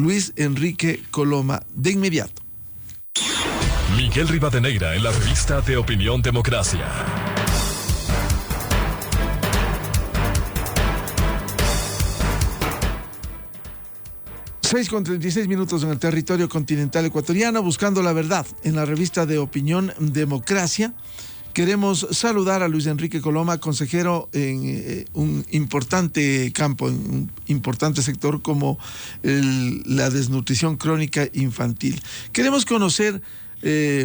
Luis Enrique Coloma de inmediato. Miguel Rivadeneira en la revista de Opinión Democracia. 6:36 en el territorio continental ecuatoriano, buscando la verdad en la revista de Opinión Democracia. Queremos saludar a Luis Enrique Coloma, consejero en un importante campo, en un importante sector como la desnutrición crónica infantil. Queremos conocer,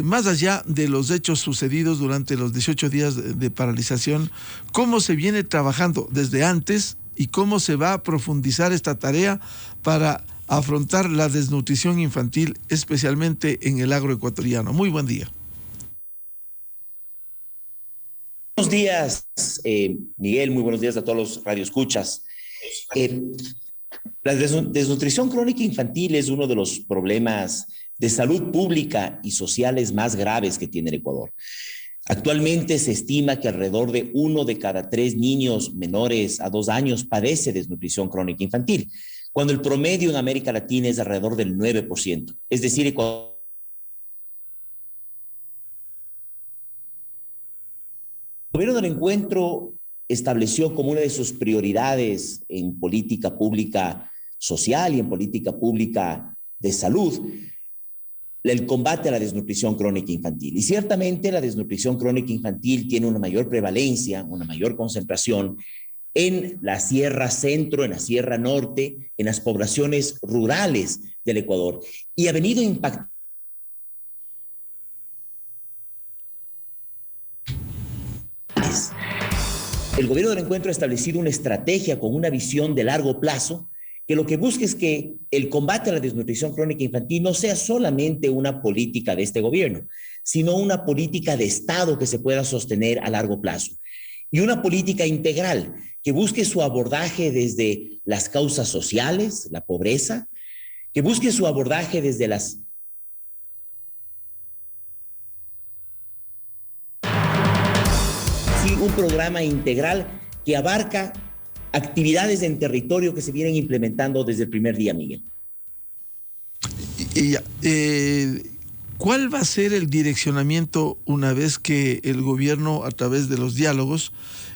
más allá de los hechos sucedidos durante los 18 días de paralización, cómo se viene trabajando desde antes y cómo se va a profundizar esta tarea para afrontar la desnutrición infantil, especialmente en el agroecuatoriano. Muy buen día. Buenos días, Miguel, muy buenos días a todos los radioescuchas. La desnutrición crónica infantil es uno de los problemas de salud pública y sociales más graves que tiene el Ecuador. Actualmente se estima que alrededor de 1 de cada 3 niños menores a 2 años padece desnutrición crónica infantil, cuando el promedio en América Latina es alrededor del 9%. Es decir, Ecuador. El gobierno del encuentro estableció como una de sus prioridades en política pública social y en política pública de salud el combate a la desnutrición crónica infantil. Y ciertamente la desnutrición crónica infantil tiene una mayor prevalencia, una mayor concentración en la Sierra Centro, en la Sierra Norte, en las poblaciones rurales del Ecuador, y ha venido impactando. El gobierno del encuentro ha establecido una estrategia con una visión de largo plazo que lo que busca es que el combate a la desnutrición crónica infantil no sea solamente una política de este gobierno, sino una política de Estado que se pueda sostener a largo plazo. Y una política integral que busque su abordaje desde las causas sociales, la pobreza, que busque su abordaje desde las un programa integral que abarca actividades en territorio que se vienen implementando desde el primer día, Miguel. ¿Cuál va a ser el direccionamiento una vez que el gobierno, a través de los diálogos,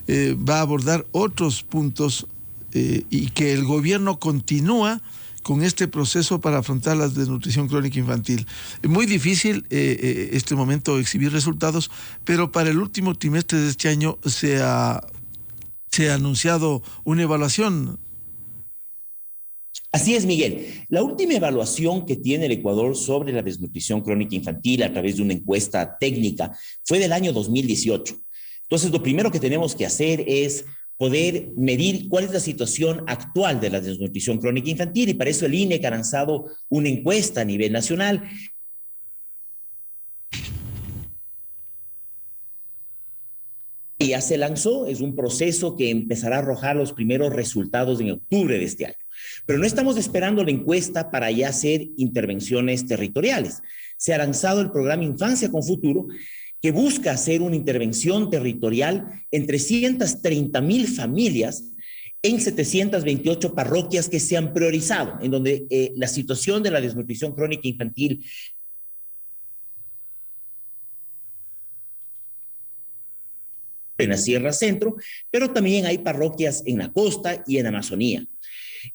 va a abordar otros puntos y que el gobierno continúa con este proceso para afrontar la desnutrición crónica infantil? Es muy difícil este momento exhibir resultados, pero para el último trimestre de este año se ha anunciado una evaluación. Así es, Miguel. La última evaluación que tiene el Ecuador sobre la desnutrición crónica infantil a través de una encuesta técnica fue del año 2018. Entonces, lo primero que tenemos que hacer es poder medir cuál es la situación actual de la desnutrición crónica infantil, y para eso el INEC ha lanzado una encuesta a nivel nacional. Ya se lanzó, es un proceso que empezará a arrojar los primeros resultados en octubre de este año. Pero no estamos esperando la encuesta para ya hacer intervenciones territoriales. Se ha lanzado el programa Infancia con Futuro, que busca hacer una intervención territorial en 330,000 familias en 728 parroquias que se han priorizado, en donde la situación de la desnutrición crónica infantil en la Sierra Centro, pero también hay parroquias en la costa y en la Amazonía.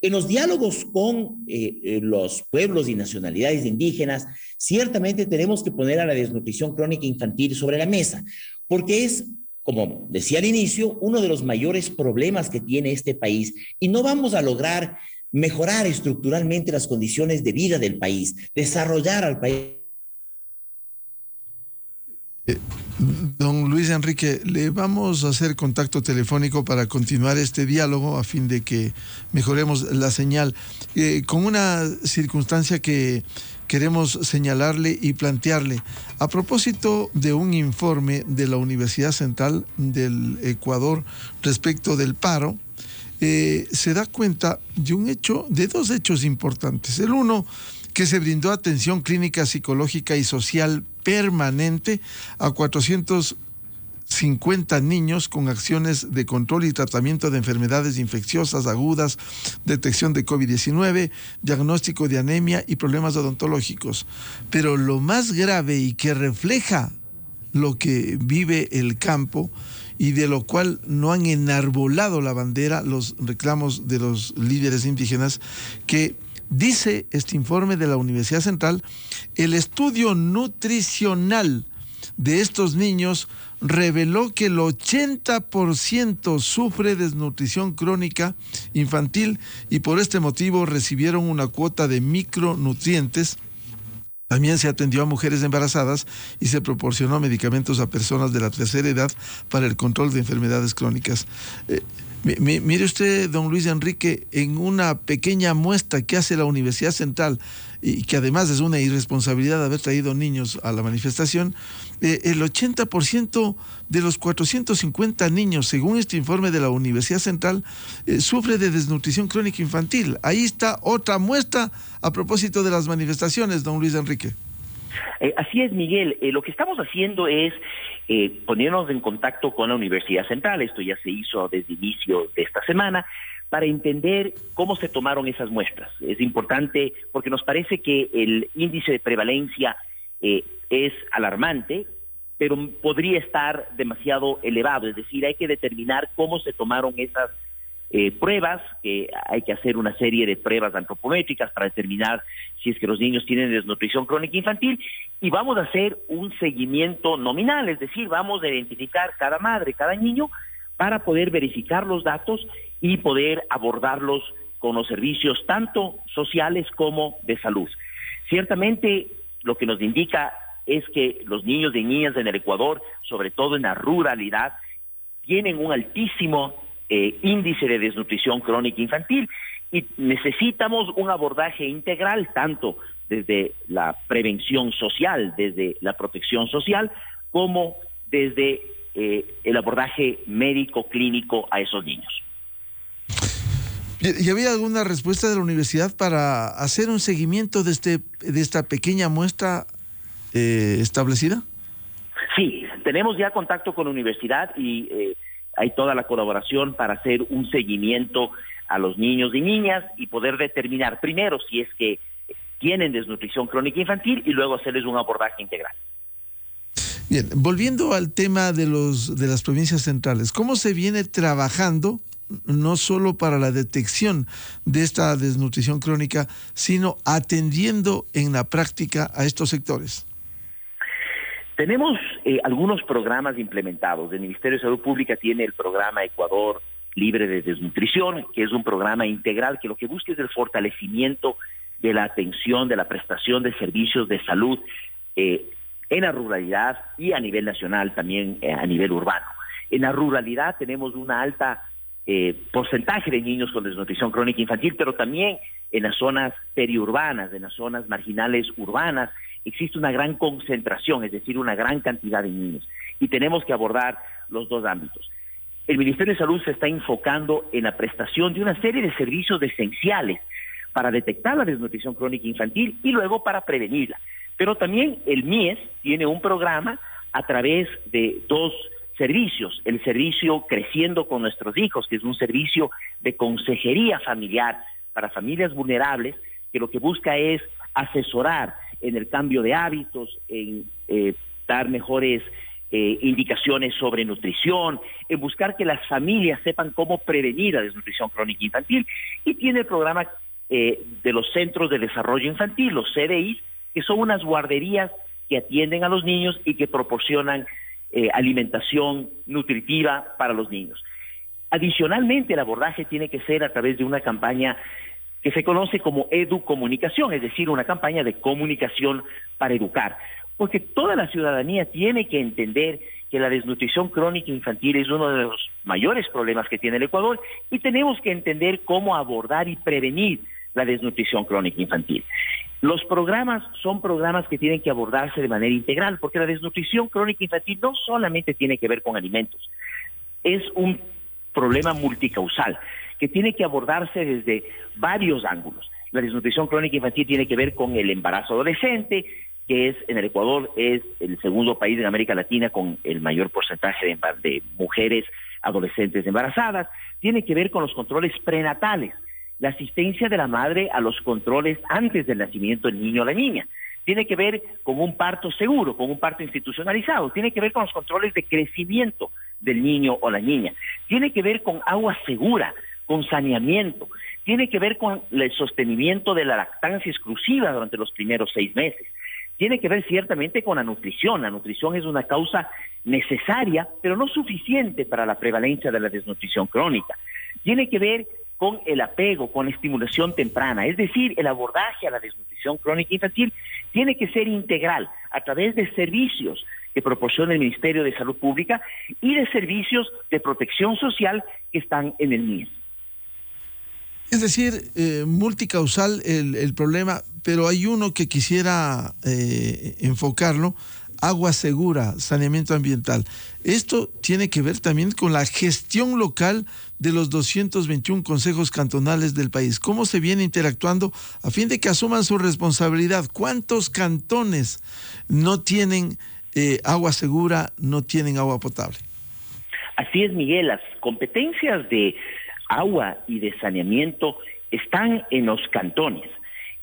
En los diálogos con los pueblos y nacionalidades indígenas, ciertamente tenemos que poner a la desnutrición crónica infantil sobre la mesa, porque es, como decía al inicio, uno de los mayores problemas que tiene este país, y no vamos a lograr mejorar estructuralmente las condiciones de vida del país, desarrollar al país. Don Luis Enrique, le vamos a hacer contacto telefónico para continuar este diálogo a fin de que mejoremos la señal, con una circunstancia que queremos señalarle y plantearle. A propósito de un informe de la Universidad Central del Ecuador respecto del paro, se da cuenta de dos hechos importantes. El uno, que se brindó atención clínica, psicológica y social permanente a 50 niños con acciones de control y tratamiento de enfermedades infecciosas agudas, detección de COVID-19, diagnóstico de anemia y problemas odontológicos. Pero lo más grave y que refleja lo que vive el campo y de lo cual no han enarbolado la bandera los reclamos de los líderes indígenas, que dice este informe de la Universidad Central, el estudio nutricional de estos niños reveló que el 80% sufre desnutrición crónica infantil y por este motivo recibieron una cuota de micronutrientes. También se atendió a mujeres embarazadas y se proporcionó medicamentos a personas de la tercera edad para el control de enfermedades crónicas. Mire usted, don Luis Enrique, en una pequeña muestra que hace la Universidad Central, y que además es una irresponsabilidad haber traído niños a la manifestación, el 80% de los 450 niños, según este informe de la Universidad Central, sufre de desnutrición crónica infantil. Ahí está otra muestra a propósito de las manifestaciones, don Luis Enrique. Así es, Miguel. Lo que estamos haciendo es ponernos en contacto con la Universidad Central. Esto ya se hizo desde el inicio de esta semana, para entender cómo se tomaron esas muestras. Es importante porque nos parece que el índice de prevalencia es alarmante, pero podría estar demasiado elevado. Es decir, hay que determinar cómo se tomaron esas pruebas, que hay que hacer una serie de pruebas antropométricas para determinar si es que los niños tienen desnutrición crónica infantil, y vamos a hacer un seguimiento nominal, es decir, vamos a identificar cada madre, cada niño, para poder verificar los datos y poder abordarlos con los servicios tanto sociales como de salud. Ciertamente lo que nos indica es que los niños y niñas en el Ecuador, sobre todo en la ruralidad, tienen un altísimo índice de desnutrición crónica infantil y necesitamos un abordaje integral tanto desde la prevención social, desde la protección social, como desde el abordaje médico clínico a esos niños. ¿Y había alguna respuesta de la universidad para hacer un seguimiento de esta pequeña muestra establecida? Sí, tenemos ya contacto con la universidad y hay toda la colaboración para hacer un seguimiento a los niños y niñas y poder determinar primero si es que tienen desnutrición crónica infantil y luego hacerles un abordaje integral. Bien, volviendo al tema de las provincias centrales, ¿cómo se viene trabajando no solo para la detección de esta desnutrición crónica, sino atendiendo en la práctica a estos sectores? Tenemos algunos programas implementados. El Ministerio de Salud Pública tiene el programa Ecuador Libre de Desnutrición, que es un programa integral que lo que busca es el fortalecimiento de la atención, de la prestación de servicios de salud en la ruralidad y a nivel nacional, también a nivel urbano. En la ruralidad tenemos una alta porcentaje de niños con desnutrición crónica infantil, pero también en las zonas periurbanas, en las zonas marginales urbanas, existe una gran concentración, es decir, una gran cantidad de niños. Y tenemos que abordar los dos ámbitos. El Ministerio de Salud se está enfocando en la prestación de una serie de servicios esenciales para detectar la desnutrición crónica infantil y luego para prevenirla. Pero también el MIES tiene un programa a través de dos servicios, el servicio Creciendo con Nuestros Hijos, que es un servicio de consejería familiar para familias vulnerables, que lo que busca es asesorar en el cambio de hábitos, en dar mejores indicaciones sobre nutrición, en buscar que las familias sepan cómo prevenir la desnutrición crónica infantil, y tiene el programa de los Centros de Desarrollo Infantil, los CDIs, que son unas guarderías que atienden a los niños y que proporcionan alimentación nutritiva para los niños. Adicionalmente, el abordaje tiene que ser a través de una campaña que se conoce como educomunicación, es decir, una campaña de comunicación para educar, porque toda la ciudadanía tiene que entender que la desnutrición crónica infantil es uno de los mayores problemas que tiene el Ecuador y tenemos que entender cómo abordar y prevenir la desnutrición crónica infantil. Los programas son programas que tienen que abordarse de manera integral, porque la desnutrición crónica infantil no solamente tiene que ver con alimentos, es un problema multicausal que tiene que abordarse desde varios ángulos. La desnutrición crónica infantil tiene que ver con el embarazo adolescente, que es en el Ecuador es el segundo país en América Latina con el mayor porcentaje de mujeres adolescentes embarazadas. Tiene que ver con los controles prenatales, la asistencia de la madre a los controles antes del nacimiento del niño o la niña. Tiene que ver con un parto seguro, con un parto institucionalizado. Tiene que ver con los controles de crecimiento del niño o la niña. Tiene que ver con agua segura, con saneamiento. Tiene que ver con el sostenimiento de la lactancia exclusiva durante los primeros 6 meses. Tiene que ver ciertamente con la nutrición. La nutrición es una causa necesaria, pero no suficiente para la prevalencia de la desnutrición crónica. Tiene que ver con el apego, con la estimulación temprana, es decir, el abordaje a la desnutrición crónica infantil tiene que ser integral a través de servicios que proporciona el Ministerio de Salud Pública y de servicios de protección social que están en el MIES. Es decir, multicausal el problema, pero hay uno que quisiera enfocarlo: agua segura, saneamiento ambiental. Esto tiene que ver también con la gestión local de los 221 consejos cantonales del país. ¿Cómo se viene interactuando a fin de que asuman su responsabilidad? ¿Cuántos cantones no tienen agua segura, no tienen agua potable? Así es, Miguel. Las competencias de agua y de saneamiento están en los cantones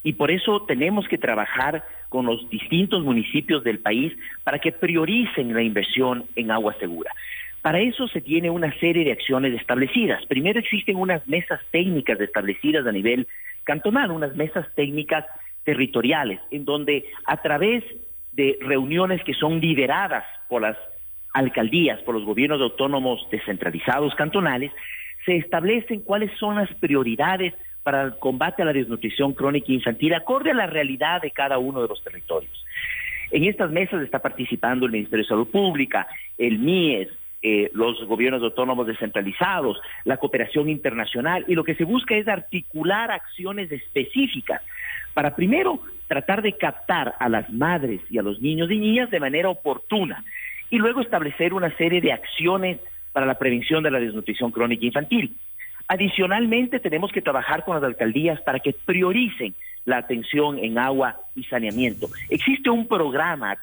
y por eso tenemos que trabajar con los distintos municipios del país para que prioricen la inversión en agua segura. Para eso se tiene una serie de acciones establecidas. Primero existen unas mesas técnicas establecidas a nivel cantonal, unas mesas técnicas territoriales, en donde a través de reuniones que son lideradas por las alcaldías, por los gobiernos autónomos descentralizados cantonales, se establecen cuáles son las prioridades para el combate a la desnutrición crónica infantil acorde a la realidad de cada uno de los territorios. En estas mesas está participando el Ministerio de Salud Pública, el MIES, los gobiernos autónomos descentralizados, la cooperación internacional, y lo que se busca es articular acciones específicas para primero tratar de captar a las madres y a los niños y niñas de manera oportuna y luego establecer una serie de acciones para la prevención de la desnutrición crónica infantil. Adicionalmente, tenemos que trabajar con las alcaldías para que prioricen la atención en agua y saneamiento. Existe un programa a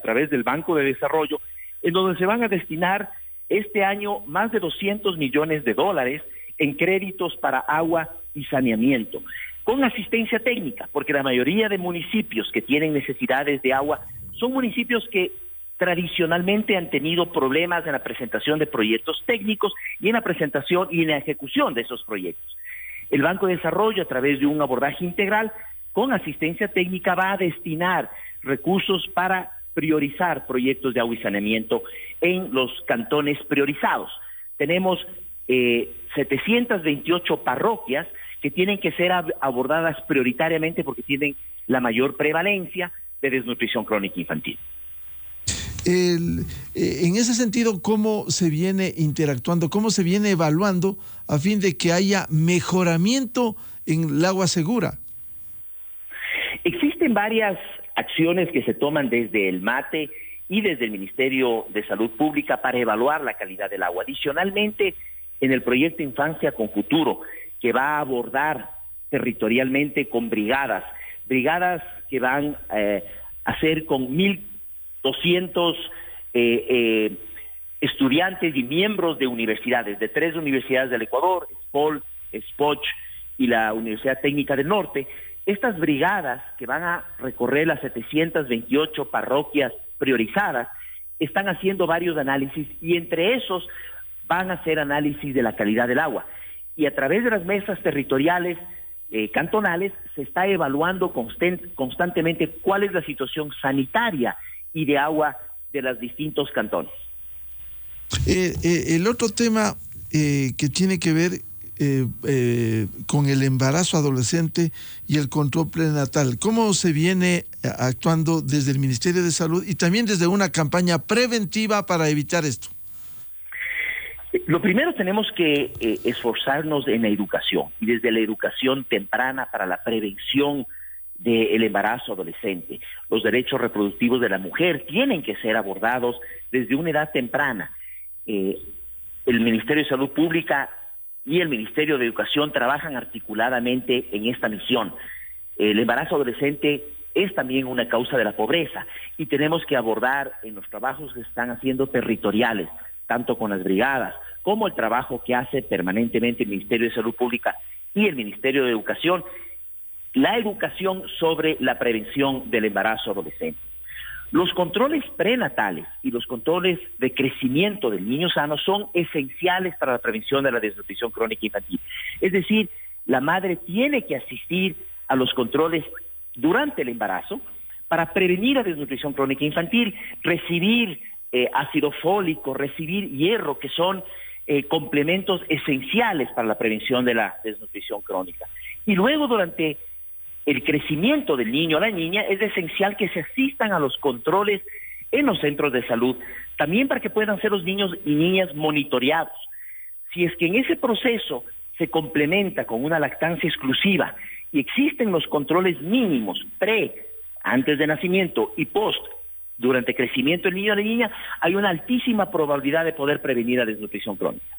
través del Banco de Desarrollo en donde se van a destinar este año más de $200 millones en créditos para agua y saneamiento, con asistencia técnica, porque la mayoría de municipios que tienen necesidades de agua son municipios que tradicionalmente han tenido problemas en la presentación de proyectos técnicos y en la presentación y en la ejecución de esos proyectos. El Banco de Desarrollo, a través de un abordaje integral con asistencia técnica, va a destinar recursos para priorizar proyectos de agua y saneamiento en los cantones priorizados. Tenemos 728 parroquias que tienen que ser abordadas prioritariamente porque tienen la mayor prevalencia de desnutrición crónica infantil. En ese sentido, ¿cómo se viene interactuando, cómo se viene evaluando a fin de que haya mejoramiento en el agua segura? Existen varias acciones que se toman desde el MATE y desde el Ministerio de Salud Pública para evaluar la calidad del agua. Adicionalmente, en el proyecto Infancia con Futuro, que va a abordar territorialmente con brigadas que van a hacer con 1,200 estudiantes y miembros de universidades, de 3 universidades del Ecuador, SPOL, SPOCH y la Universidad Técnica del Norte. Estas brigadas que van a recorrer las 728 parroquias priorizadas están haciendo varios análisis y entre esos van a hacer análisis de la calidad del agua. Y a través de las mesas territoriales cantonales se está evaluando constantemente cuál es la situación sanitaria y de agua de los distintos cantones. El otro tema que tiene que ver con el embarazo adolescente y el control prenatal, ¿cómo se viene actuando desde el Ministerio de Salud y también desde una campaña preventiva para evitar esto? Lo primero, tenemos que esforzarnos en la educación y desde la educación temprana para la prevención del embarazo adolescente. Los derechos reproductivos de la mujer tienen que ser abordados desde una edad temprana. El Ministerio de Salud Pública y el Ministerio de Educación trabajan articuladamente en esta misión. El embarazo adolescente es también una causa de la pobreza y tenemos que abordar en los trabajos que se están haciendo territoriales, tanto con las brigadas como el trabajo que hace permanentemente el Ministerio de Salud Pública y el Ministerio de Educación, la educación sobre la prevención del embarazo adolescente. Los controles prenatales y los controles de crecimiento del niño sano son esenciales para la prevención de la desnutrición crónica infantil. Es decir, la madre tiene que asistir a los controles durante el embarazo para prevenir la desnutrición crónica infantil, recibir ácido fólico, recibir hierro, que son complementos esenciales para la prevención de la desnutrición crónica. Y luego, durante el crecimiento del niño o la niña, es esencial que se asistan a los controles en los centros de salud, también para que puedan ser los niños y niñas monitoreados. Si es que en ese proceso se complementa con una lactancia exclusiva y existen los controles mínimos antes de nacimiento y post, durante el crecimiento del niño o la niña, hay una altísima probabilidad de poder prevenir la desnutrición crónica.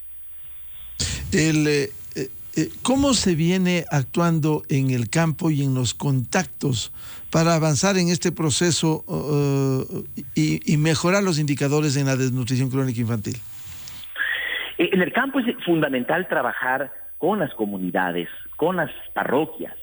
¿Cómo se viene actuando en el campo y en los contactos para avanzar en este proceso y mejorar los indicadores en la desnutrición crónica infantil? En el campo es fundamental trabajar con las comunidades, con las parroquias.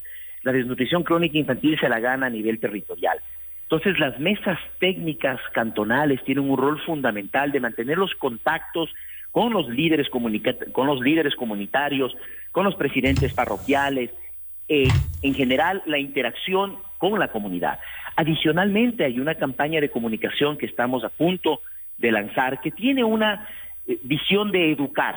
La desnutrición crónica infantil se la gana a nivel territorial. Entonces, las mesas técnicas cantonales tienen un rol fundamental de mantener los contactos con los líderes comunitarios, con los presidentes parroquiales, en general la interacción con la comunidad. Adicionalmente, hay una campaña de comunicación que estamos a punto de lanzar que tiene una visión de educar,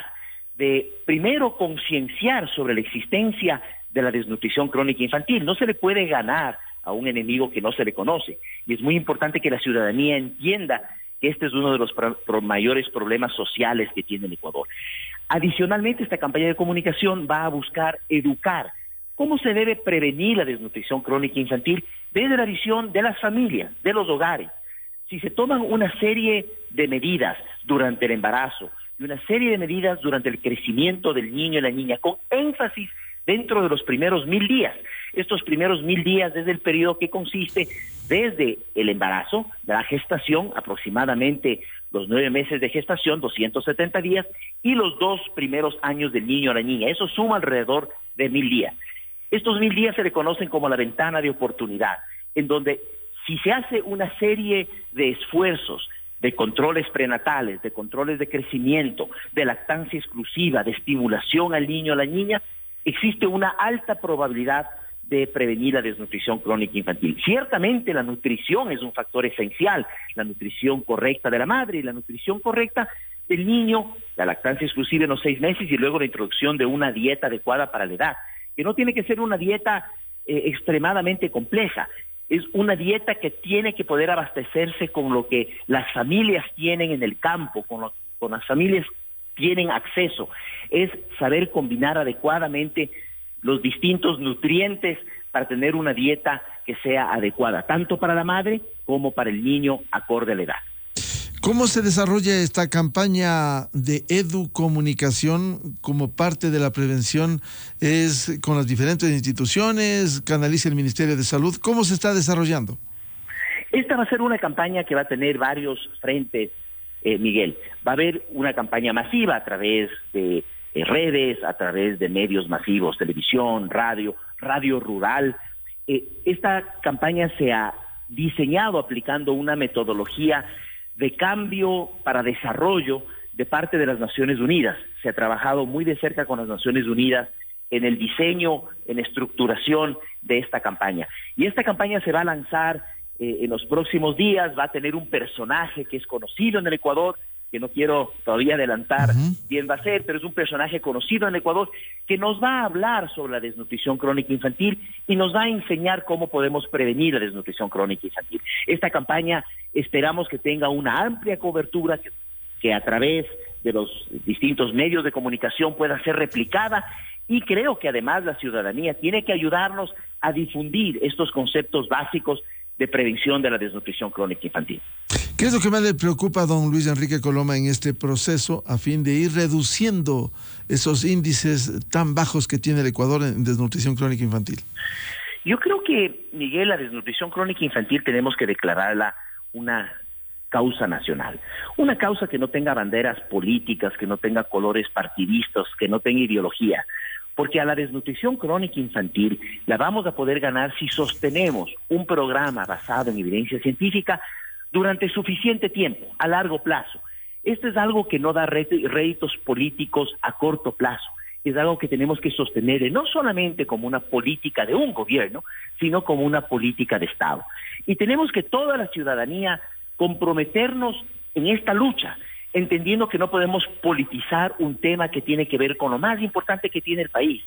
de primero concienciar sobre la existencia de la desnutrición crónica infantil. No se le puede ganar a un enemigo que no se le conoce, y es muy importante que la ciudadanía entienda que este es uno de los mayores problemas sociales que tiene el Ecuador. Adicionalmente, esta campaña de comunicación va a buscar educar cómo se debe prevenir la desnutrición crónica infantil desde la visión de las familias, de los hogares. Si se toman una serie de medidas durante el embarazo y una serie de medidas durante el crecimiento del niño y la niña, con énfasis dentro de los primeros 1000 días. Estos primeros 1000 días es el periodo que consiste desde el embarazo, de la gestación, aproximadamente los 9 meses de gestación, 270 días, y los 2 primeros años del niño o la niña. Eso suma alrededor de 1000 días. Estos 1000 días se le conocen como la ventana de oportunidad, en donde si se hace una serie de esfuerzos, de controles prenatales, de controles de crecimiento, de lactancia exclusiva, de estimulación al niño o la niña, existe una alta probabilidad de prevenir la desnutrición crónica infantil. Ciertamente la nutrición es un factor esencial, la nutrición correcta de la madre y la nutrición correcta del niño, la lactancia exclusiva en los 6 meses y luego la introducción de una dieta adecuada para la edad, que no tiene que ser una dieta extremadamente compleja, es una dieta que tiene que poder abastecerse con lo que las familias tienen en el campo, con las familias tienen acceso, es saber combinar adecuadamente los distintos nutrientes para tener una dieta que sea adecuada, tanto para la madre como para el niño acorde a la edad. ¿Cómo se desarrolla esta campaña de educomunicación como parte de la prevención? ¿Es con las diferentes instituciones? ¿Canaliza el Ministerio de Salud? ¿Cómo se está desarrollando? Esta va a ser una campaña que va a tener varios frentes, Miguel. Va a haber una campaña masiva a través de redes, a través de medios masivos, televisión, radio rural. Esta campaña se ha diseñado aplicando una metodología de cambio para desarrollo de parte de las Naciones Unidas. Se ha trabajado muy de cerca con las Naciones Unidas en el diseño, en la estructuración de esta campaña. Y esta campaña se va a lanzar en los próximos días, va a tener un personaje que es conocido en el Ecuador, que no quiero todavía adelantar quién va a ser, pero es un personaje conocido en Ecuador que nos va a hablar sobre la desnutrición crónica infantil y nos va a enseñar cómo podemos prevenir la desnutrición crónica infantil. Esta campaña esperamos que tenga una amplia cobertura, que a través de los distintos medios de comunicación pueda ser replicada, y creo que además la ciudadanía tiene que ayudarnos a difundir estos conceptos básicos de prevención de la desnutrición crónica infantil. ¿Qué es lo que más le preocupa a don Luis Enrique Coloma en este proceso a fin de ir reduciendo esos índices tan bajos que tiene el Ecuador en desnutrición crónica infantil? Yo creo que, Miguel, la desnutrición crónica infantil tenemos que declararla una causa nacional, una causa que no tenga banderas políticas, que no tenga colores partidistas, que no tenga ideología, porque a la desnutrición crónica infantil la vamos a poder ganar si sostenemos un programa basado en evidencia científica durante suficiente tiempo, a largo plazo. Esto es algo que no da réditos políticos a corto plazo, es algo que tenemos que sostener no solamente como una política de un gobierno, sino como una política de Estado. Y tenemos que toda la ciudadanía comprometernos en esta lucha, entendiendo que no podemos politizar un tema que tiene que ver con lo más importante que tiene el país,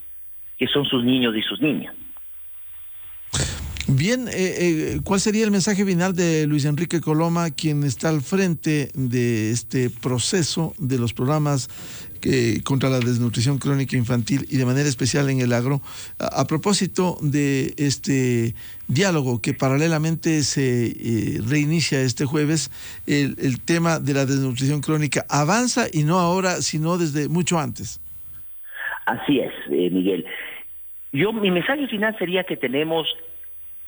que son sus niños y sus niñas. Bien, ¿cuál sería el mensaje final de Luis Enrique Coloma, quien está al frente de este proceso de los programas contra la desnutrición crónica infantil y de manera especial en el agro, a propósito de este diálogo que paralelamente se reinicia este jueves? El tema de la desnutrición crónica avanza, y no ahora, sino desde mucho antes. Así es, Miguel. Mi mensaje final sería que tenemos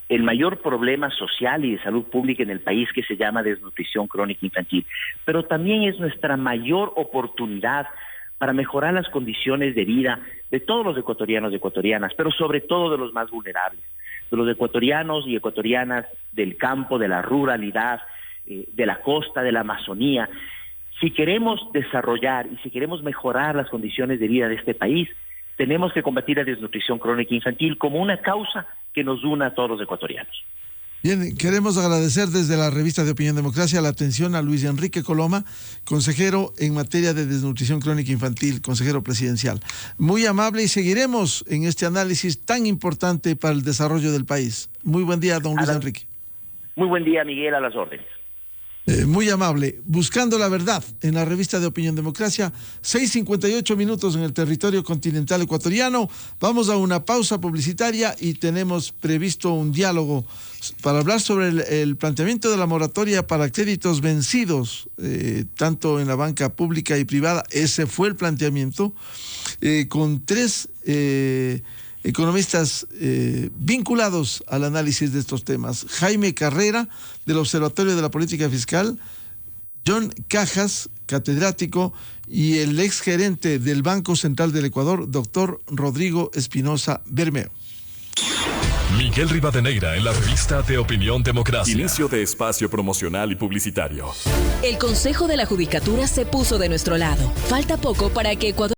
el mayor problema social y de salud pública en el país, que se llama desnutrición crónica infantil, pero también es nuestra mayor oportunidad para mejorar las condiciones de vida de todos los ecuatorianos y ecuatorianas, pero sobre todo de los más vulnerables, de los ecuatorianos y ecuatorianas del campo, de la ruralidad, de la costa, de la Amazonía. Si queremos desarrollar y si queremos mejorar las condiciones de vida de este país, tenemos que combatir la desnutrición crónica infantil como una causa que nos una a todos los ecuatorianos. Bien, queremos agradecer desde la revista de Opinión Democracia la atención a Luis Enrique Coloma, consejero en materia de desnutrición crónica infantil, consejero presidencial. Muy amable, y seguiremos en este análisis tan importante para el desarrollo del país. Muy buen día, don Luis Enrique. Muy buen día, Miguel, a las órdenes. Muy amable. Buscando la verdad en la revista de Opinión Democracia, 6:58 en el territorio continental ecuatoriano. Vamos a una pausa publicitaria y tenemos previsto un diálogo para hablar sobre el planteamiento de la moratoria para créditos vencidos, tanto en la banca pública y privada. Ese fue el planteamiento, con tres economistas vinculados al análisis de estos temas: Jaime Carrera, del Observatorio de la Política Fiscal; John Cajas, catedrático, y el exgerente del Banco Central del Ecuador, doctor Rodrigo Espinosa Bermeo. Miguel Rivadeneira en la revista de Opinión Democracia. Inicio de espacio promocional y publicitario. El Consejo de la Judicatura se puso de nuestro lado. Falta poco para que Ecuador